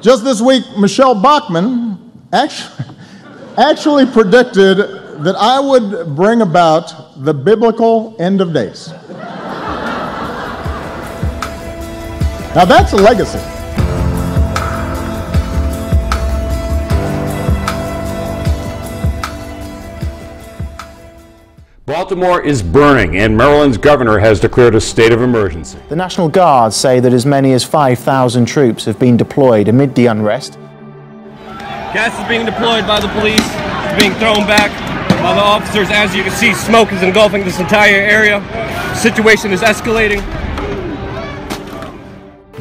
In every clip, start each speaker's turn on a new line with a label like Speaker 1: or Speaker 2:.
Speaker 1: Just this week, Michelle Bachmann actually predicted that I would bring about the biblical end of days. Now that's a legacy.
Speaker 2: Baltimore is burning, and Maryland's governor has declared a state of emergency.
Speaker 3: The National Guard say that as many as 5,000 troops have been deployed amid the unrest.
Speaker 4: Gas is being deployed by the police. It's being thrown back by the officers. As you can see, smoke is engulfing this entire area. The situation is escalating.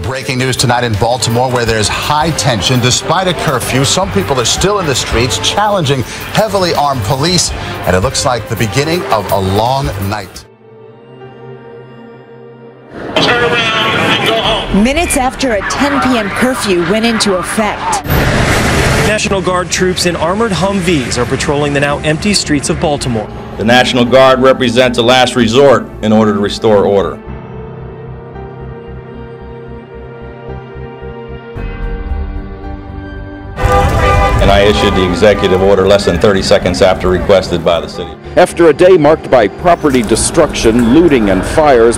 Speaker 5: Breaking news tonight in Baltimore, where there's high tension. Despite a curfew, some people are still in the streets challenging heavily armed police, and it looks like the beginning of a long night.
Speaker 6: Turn around and go home.
Speaker 7: Minutes after a 10 p.m. curfew went into effect.
Speaker 8: National Guard troops in armored Humvees are patrolling the now empty streets of Baltimore.
Speaker 9: The National Guard represents a last resort in order to restore order. And I issued the executive order less than 30 seconds after requested by the city.
Speaker 10: After a day marked by property destruction, looting, and fires,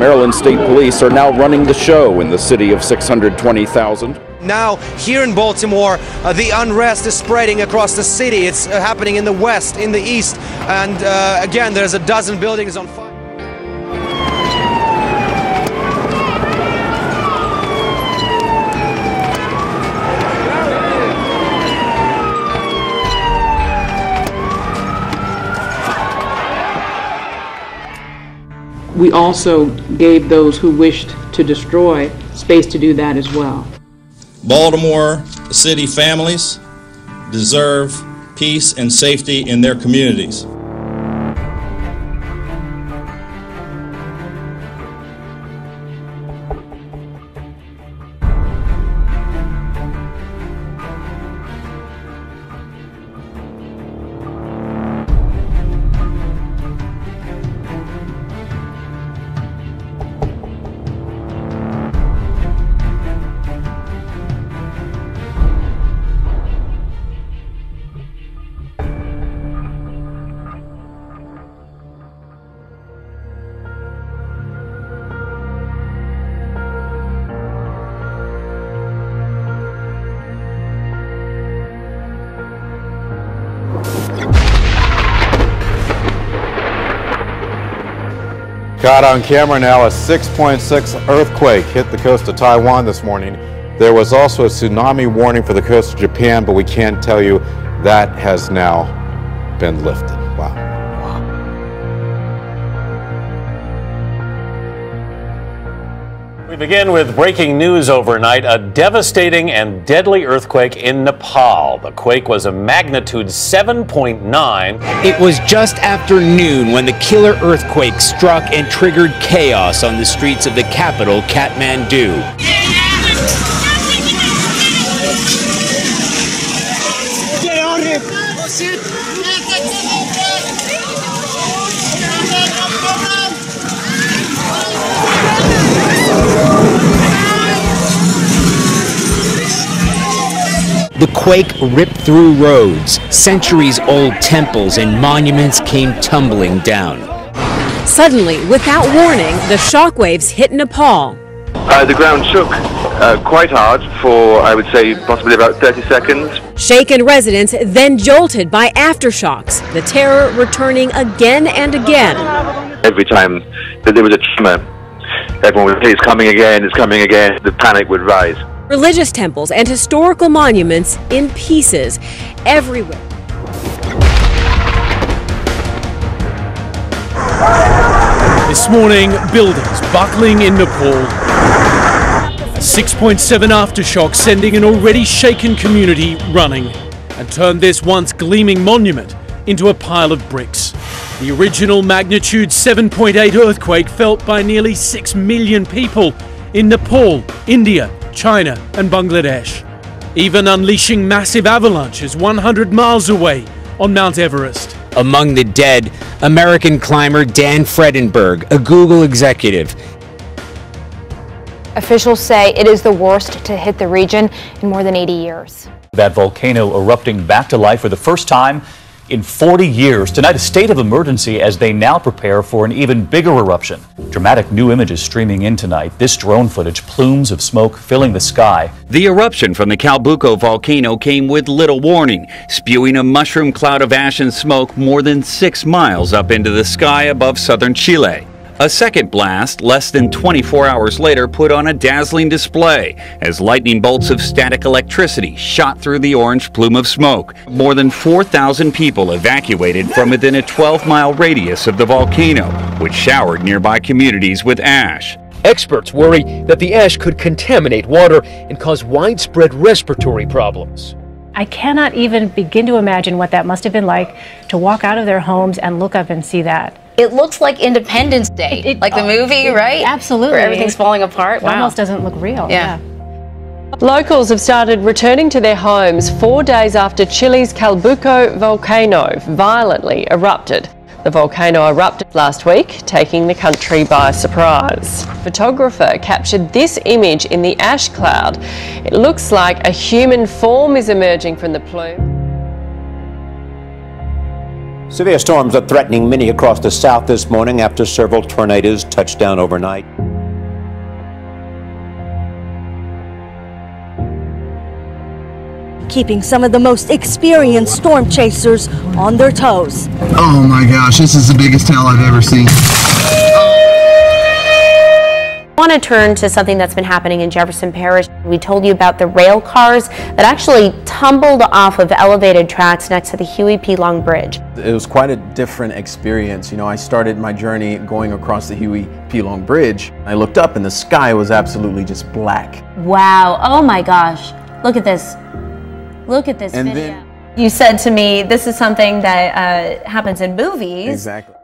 Speaker 10: Maryland State Police are now running the show in the city of 620,000.
Speaker 11: Now, here in Baltimore, the unrest is spreading across the city. It's happening in the west, in the east, and again, there's a dozen buildings on fire.
Speaker 12: We also gave those who wished to destroy space to do that as well.
Speaker 9: Baltimore city families deserve peace and safety in their communities.
Speaker 13: Caught on camera now, a 6.6 earthquake hit the coast of Taiwan this morning. There was also a tsunami warning for the coast of Japan, but we can't tell you that has now been lifted. Wow.
Speaker 14: We begin with breaking news overnight, a devastating and deadly earthquake in Nepal. The quake was a magnitude 7.9.
Speaker 15: It was just after noon when the killer earthquake struck and triggered chaos on the streets of the capital, Kathmandu. The quake ripped through roads. Centuries-old temples and monuments came tumbling down.
Speaker 16: Suddenly, without warning, the shockwaves hit Nepal.
Speaker 17: The ground shook quite hard for, I would say, possibly about 30 seconds.
Speaker 16: Shaken residents then jolted by aftershocks, the terror returning again and again.
Speaker 17: Every time that there was a tremor, everyone would say, it's coming again, the panic would rise.
Speaker 16: Religious temples and historical monuments in pieces everywhere.
Speaker 18: This morning, buildings buckling in Nepal. A 6.7 aftershock sending an already shaken community running and turned this once gleaming monument into a pile of bricks. The original magnitude 7.8 earthquake felt by nearly 6 million people in Nepal, India, China and Bangladesh, even unleashing massive avalanches 100 miles away on Mount Everest.
Speaker 15: Among the dead, American climber Dan Fredenberg, a Google executive.
Speaker 19: Officials say it is the worst to hit the region in more than 80 years.
Speaker 20: That volcano erupting back to life for the first time in 40 years. Tonight, a state of emergency as they now prepare for an even bigger eruption. Dramatic new images streaming in tonight. This drone footage, plumes of smoke filling the sky.
Speaker 15: The eruption from the Calbuco volcano came with little warning, spewing a mushroom cloud of ash and smoke more than 6 miles up into the sky above southern Chile. A second blast, less than 24 hours later, put on a dazzling display as lightning bolts of static electricity shot through the orange plume of smoke. More than 4,000 people evacuated from within a 12-mile radius of the volcano, which showered nearby communities with ash.
Speaker 21: Experts worry that the ash could contaminate water and cause widespread respiratory problems.
Speaker 22: I cannot even begin to imagine what that must have been like to walk out of their homes and look up and see that.
Speaker 23: It looks like Independence Day, like the movie, right?
Speaker 22: Absolutely.
Speaker 23: Where everything's falling apart.
Speaker 22: It almost doesn't look real.
Speaker 23: Yeah.
Speaker 24: Locals have started returning to their homes 4 days after Chile's Calbuco volcano violently erupted. The volcano erupted last week, taking the country by surprise. A photographer captured this image in the ash cloud. It looks like a human form is emerging from the plume.
Speaker 25: Severe storms are threatening many across the south this morning after several tornadoes touched down overnight.
Speaker 26: Keeping some of the most experienced storm chasers on their toes.
Speaker 27: Oh my gosh, this is the biggest tail I've ever seen.
Speaker 28: I want to turn to something that's been happening in Jefferson Parish. We told you about the rail cars that actually tumbled off of elevated tracks next to the Huey P. Long Bridge.
Speaker 29: It was quite a different experience. You know, I started my journey going across the Huey P. Long Bridge. I looked up and the sky was absolutely just black.
Speaker 28: Wow, oh my gosh, look at this. Look at this video. Then, you said to me, this is something that happens in movies.
Speaker 29: Exactly.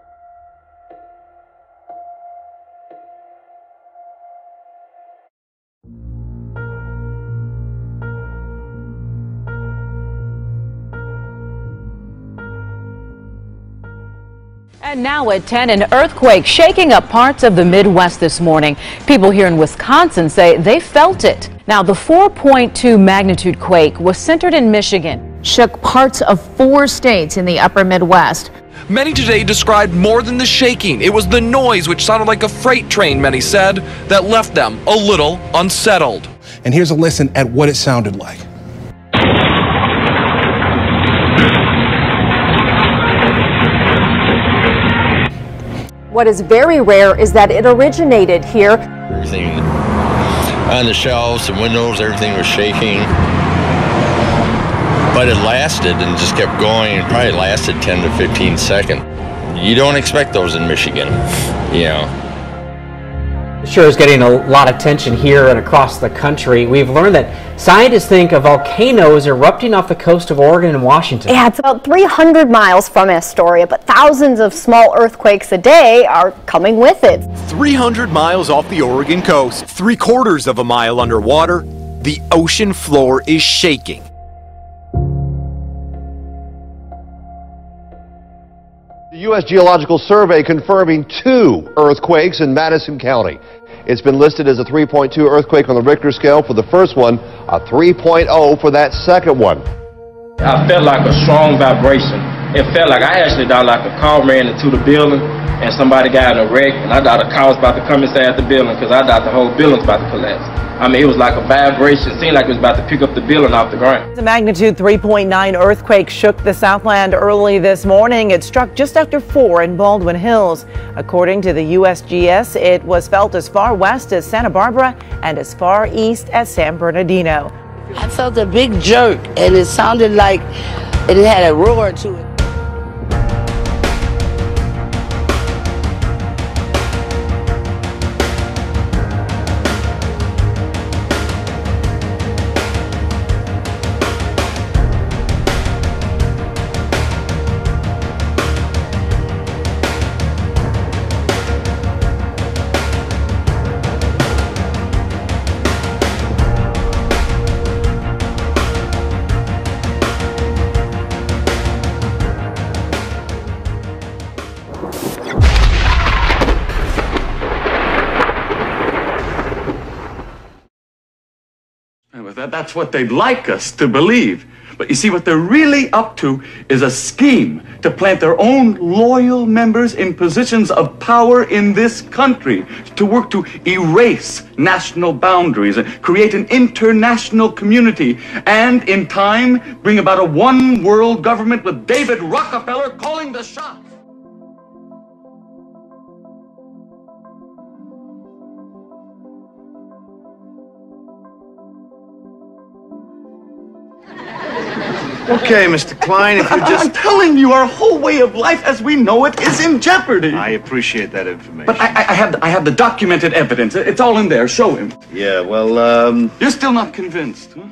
Speaker 30: And now at 10, an earthquake shaking up parts of the Midwest this morning. People here in Wisconsin say they felt it. Now, the 4.2 magnitude quake was centered in Michigan.
Speaker 7: Shook parts of 4 states in the upper Midwest.
Speaker 31: Many today described more than the shaking. It was the noise, which sounded like a freight train, many said, that left them a little unsettled.
Speaker 32: And here's a listen at what it sounded like.
Speaker 33: What is very rare is that it originated here.
Speaker 34: Everything on the shelves and windows, everything was shaking. But it lasted and just kept going. It probably lasted 10 to 15 seconds. You don't expect those in Michigan, you know.
Speaker 35: Sure is getting a lot of attention here and across the country. We've learned that scientists think of volcanoes erupting off the coast of Oregon and Washington.
Speaker 36: Yeah, it's about 300 miles from Astoria, but thousands of small earthquakes a day are coming with it.
Speaker 37: 300 miles off the Oregon coast, 3/4 of a mile underwater, the ocean floor is shaking.
Speaker 38: The U.S. Geological Survey confirming 2 earthquakes in Madison County. It's been listed as a 3.2 earthquake on the Richter scale for the first one, a 3.0 for that second one.
Speaker 39: I felt like a strong vibration. It felt like I actually thought like a car ran into the building and somebody got in a wreck, and I thought a car was about to come inside the building because I thought the whole building was about to collapse. I mean, it was like a vibration. It seemed like it was about to pick up the building off the ground.
Speaker 40: The magnitude 3.9 earthquake shook the Southland early this morning. It struck just after 4 in Baldwin Hills. According to the USGS, it was felt as far west as Santa Barbara and as far east as San Bernardino.
Speaker 41: I felt a big jerk, and it sounded like it had a roar to it.
Speaker 1: That's what they'd like us to believe. But you see, what they're really up to is a scheme to plant their own loyal members in positions of power in this country, to work to erase national boundaries and create an international community, and in time bring about a one world government with David Rockefeller calling the shots. Okay, Mr. Klein, if you're just telling you our whole way of life as we know it is in jeopardy.
Speaker 2: I appreciate that information.
Speaker 1: But I have the documented evidence. It's all in there. Show him.
Speaker 2: Yeah, well,
Speaker 1: You're still not convinced, huh?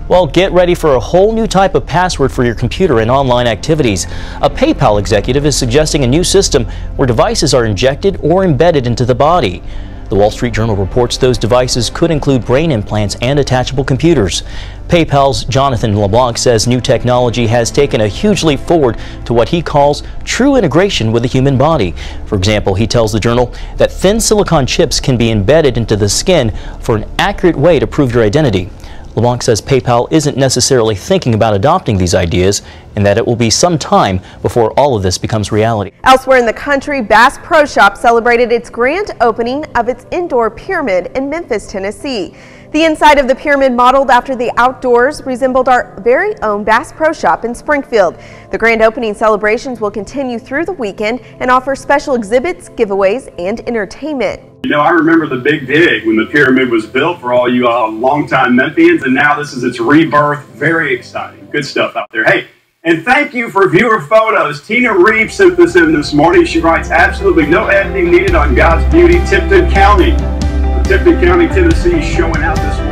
Speaker 3: Well, get ready for a whole new type of password for your computer and online activities. A PayPal executive is suggesting a new system where devices are injected or embedded into the body. The Wall Street Journal reports those devices could include brain implants and attachable computers. PayPal's Jonathan LeBlanc says new technology has taken a huge leap forward to what he calls true integration with the human body. For example, he tells the Journal that thin silicon chips can be embedded into the skin for an accurate way to prove your identity. LeBlanc says PayPal isn't necessarily thinking about adopting these ideas and that it will be some time before all of this becomes reality.
Speaker 4: Elsewhere in the country, Bass Pro Shop celebrated its grand opening of its indoor pyramid in Memphis, Tennessee. The inside of the pyramid, modeled after the outdoors, resembled our very own Bass Pro Shop in Springfield. The grand opening celebrations will continue through the weekend and offer special exhibits, giveaways, and entertainment.
Speaker 5: You know, I remember the big dig when the pyramid was built for all you longtime Memphians, and now this is its rebirth. Very exciting. Good stuff out there. Hey, and thank you for viewer photos. Tina Reeves sent this in this morning. She writes, absolutely no editing needed on God's beauty, Tipton County. Tipton County, Tennessee, showing out this morning.